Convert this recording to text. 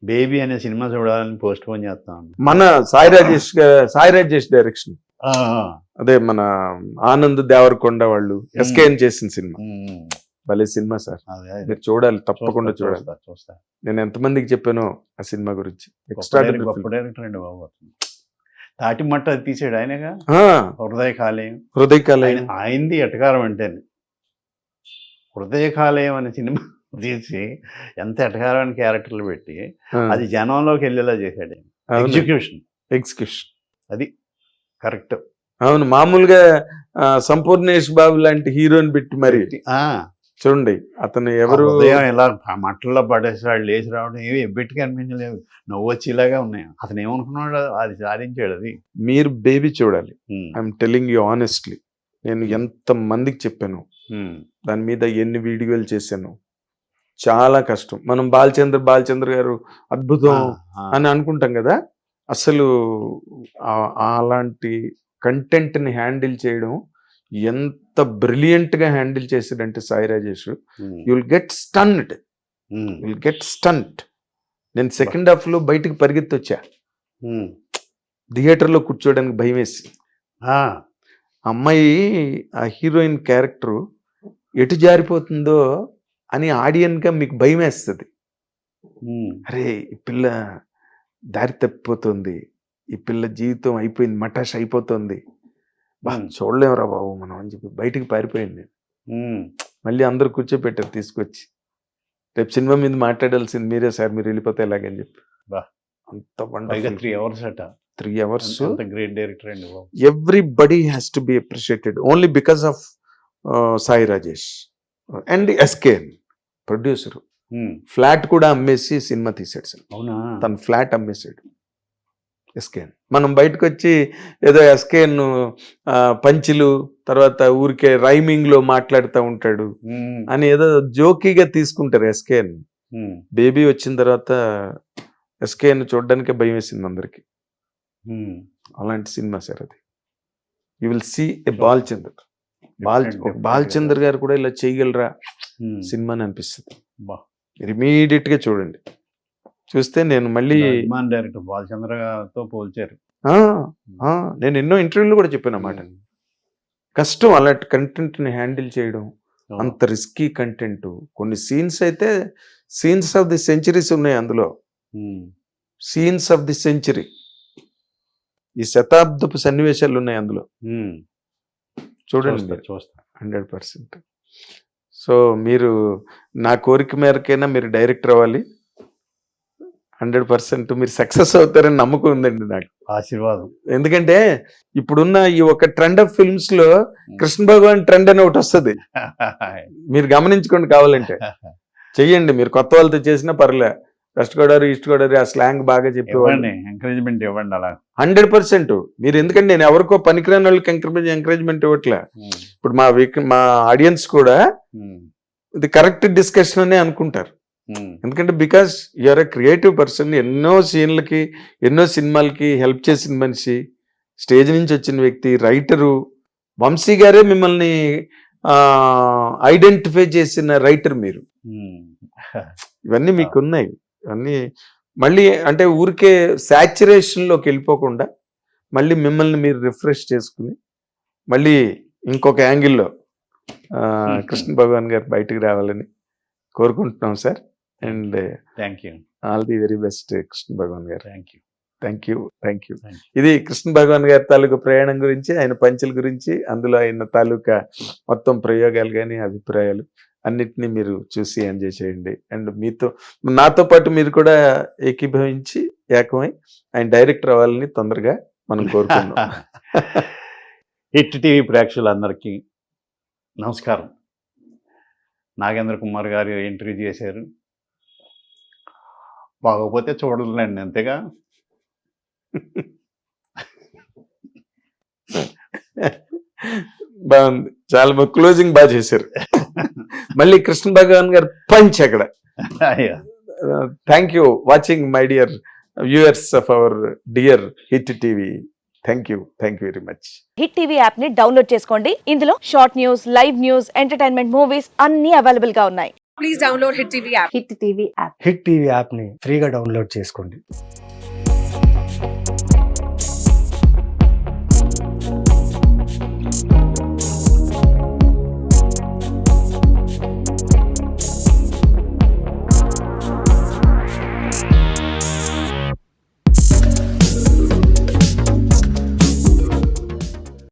Baby అనే cinema చూడాలని post phone చేస్తాను. మన సాయి రాజేష్ డైరెక్షన్, అదే మన ఆనంద్ దేవరకొండ వాళ్ళు ఎస్కేఎన్ చేసిన సినిమా. భలే సినిమా సార్, మీరు చూడాలి, తప్పకుండా చూడాలి. చూస్తా. నేను ఎంతమందికి చెప్పానో ఆ సినిమా గురించి. గొప్ప డైరెక్టర్ అండి బాబు. తాటి మట్ట అది తీసాడు ఆయనగా. హృదయ కాలేయం ఆయనది ఎటకారం అంటే. హృదయ కాలేయం అనే సినిమా తీసి ఎంత ఎటకారమైన క్యారెక్టర్లు పెట్టి అది జనంలోకి వెళ్ళేలా చేశాడు. ఎగ్జిక్యూషన్ అది కరెక్ట్. అవును, మామూలుగా సంపూర్ణేష్ బాబు లాంటి హీరోని పెట్టి మరి చూడండి, అతను ఎవరు ఇలా మట్టల్లో పడేసాడు, లేచి రావడం ఏమి ఎబ్బెట్టుగా అనిపించలేవు, నవ్వొచ్చేలాగా ఉన్నాయి. అతను ఏమనుకున్నాడు, అది సాధించాడు. అది మీరు బేబీ చూడాలి. ఐఎమ్ టెల్లింగ్ యూ ఆనెస్ట్లీ, నేను ఎంత మందికి చెప్పాను, దాని మీద ఎన్ని వీడియోలు చేశాను. చాలా కష్టం. మనం బాలచంద్ర గారు అద్భుతం అని అనుకుంటాం కదా, అసలు అలాంటి కంటెంట్ని హ్యాండిల్ చేయడం ఎంత బ్రిలియంట్గా హ్యాండిల్ చేశాడంటే Sai Rajesh, you will get stunned. నేను సెకండ్ హాఫ్లో బయటకు పరిగెత్తి వచ్చా, థియేటర్లో కూర్చోడానికి భయం వేసి. అమ్మాయి ఆ హీరోయిన్ క్యారెక్టరు ఎటు జారిపోతుందో అని ఆడియన్గా మీకు భయం వేస్తుంది. అరే ఈ పిల్ల దారి తప్పిపోతుంది, ఈ పిల్ల జీవితం అయిపోయింది, మటాష్ అయిపోతుంది, చూడలేమురా బాబు మనం అని చెప్పి బయటికి పారిపోయింది. మళ్ళీ అందరూ కూర్చోపెట్టారు తీసుకొచ్చి, రేపు సినిమా మీద మాట్లాడాల్సింది మీరే సార్, మీరు వెళ్ళిపోతే ఎలాగని చెప్పి. అంత వండర్ఫుల్. 3 hours. గ్రేట్ డైరెక్టర్ అండి. Everybody has to be appreciated only because of Sai Rajesh and SKN producer. Flat కూడా అమ్మేసి సినిమా తీసాడు సార్. అవునా? తన ఫ్లాట్ అమ్మేసాడు ఎస్కేఎన్. మనం బయటకు వచ్చి ఏదో ఎస్కేఎన్ పంచులు తర్వాత ఊరికే రైమింగ్ లో మాట్లాడుతూ ఉంటాడు అని ఏదో జోకీగా తీసుకుంటారు ఎస్కేఎన్. బేబీ వచ్చిన తర్వాత ఎస్కేఎన్ చూడడానికే భయం వేసింది అందరికి. అలాంటి సినిమా సార్ అది. యూ విల్ సీ ఏ బాలచంద్ర గారు కూడా ఇలా చేయగలరా సినిమా అని అనిపిస్తుంది. మీరు ఇమీడియట్ గా చూడండి, చూస్తే నేను మళ్ళీ డైరెక్టర్ బాలచంద్ర గారితో పోల్చారు. నేను ఎన్నో ఇంటర్వ్యూలు కూడా చెప్పాను అన్నమాట. కష్టం అలాంటి కంటెంట్ ని హ్యాండిల్ చేయడం, అంత రిస్కీ కంటెంట్. కొన్ని సీన్స్ అయితే సీన్స్ ఆఫ్ ది సెంచరీస్ ఉన్నాయి అందులో. సీన్స్ ఆఫ్ ది సెంచరీ, ఈ శతాబ్దపు సన్నివేశాలు ఉన్నాయి అందులో. చూడండి, 100%. సో మీరు నా కోరిక మేరకైనా మీరు డైరెక్టర్ అవ్వాలి. 100% మీరు సక్సెస్ అవుతారని నమ్మకం ఉందండి నాకు. ఆశీర్వాదం. ఎందుకంటే ఇప్పుడున్న ఈ ఒక ట్రెండ్ ఆఫ్ ఫిల్మ్స్ లో కృష్ణ భగవాన్ ట్రెండ్ అని ఒకటి వస్తుంది, మీరు గమనించుకోండి. కావాలంటే చెయ్యండి, మీరు కొత్త వాళ్ళతో చేసినా పర్లే. వెస్ట్ గోదావరి, ఈస్ట్ గోదావరి ఆ స్లాంగ్ బాగా చెప్పేవాడిని. ఎంకరేజ్మెంట్ ఇవ్వండి అలా. 100% మీరు, ఎందుకంటే నేను ఎవరికో పనికిరాని వాళ్ళకి ఎంకరేజ్మెంట్ ఇవ్వట్లే. ఇప్పుడు మా ఆడియన్స్ కూడా ఇది కరెక్ట్ డిస్కషన్ అనే అనుకుంటారు. ఎందుకంటే because you're a creative person. ఎన్నో సీన్లకి ఎన్నో సినిమాలకి హెల్ప్ చేసిన మనిషి, స్టేజ్ నుంచి వచ్చిన వ్యక్తి, రైటరు. వంశీ గారే మిమ్మల్ని ఐడెంటిఫై చేసిన రైటర్ మీరు. ఇవన్నీ మీకు ఉన్నాయి. ఇవన్నీ మళ్ళీ అంటే ఊరికే సాచురేషన్లోకి వెళ్ళిపోకుండా మళ్ళీ మిమ్మల్ని మీరు రిఫ్రెష్ చేసుకుని మళ్ళీ ఇంకొక యాంగిల్లో కృష్ణ భగవాన్ గారు బయటకు రావాలని కోరుకుంటున్నాం sir. And thank you, all the very best Krishna Bhagavan గారు. Thank you. ఇది కృష్ణ భగవాన్ గారి తాలూకా ప్రయాణం గురించి, ఆయన పంచుల గురించి, అందులో ఆయన తాలూకా మొత్తం ప్రయోగాలు కానీ అభిప్రాయాలు అన్నిటినీ మీరు చూసి ఎంజాయ్ చేయండి. అండ్ నాతో పాటు మీరు కూడా ఏకీభవించి ఏకమై ఆయన డైరెక్టర్ అవ్వాలని తొందరగా మనం కోరుకుంటున్నాం. హిట్ టీవీ ప్రేక్షకులందరికీ నమస్కారం. నాగేంద్ర కుమార్ గారు ఇంటర్వ్యూ చేశారు, బాగోపోతే చూడలేండి, అంతేగా. బాగుంది, చాలా క్లోజింగ్ బాగా చేశారు. మళ్ళీ కృష్ణ భగవాన్ గారు పంచ్ అక్కడ. Thank you watching my dear viewers of our dear hit TV. Thank you very much. Hit TV app ని డౌన్లోడ్ చేసుకోండి. ఇందులో short news, live news, entertainment, movies అన్ని అవైలబుల్ గా ఉన్నాయి. Please download Hit TV app. Hit TV app. Hit TV యాప్ని ఫ్రీగా download చేసుకోండి.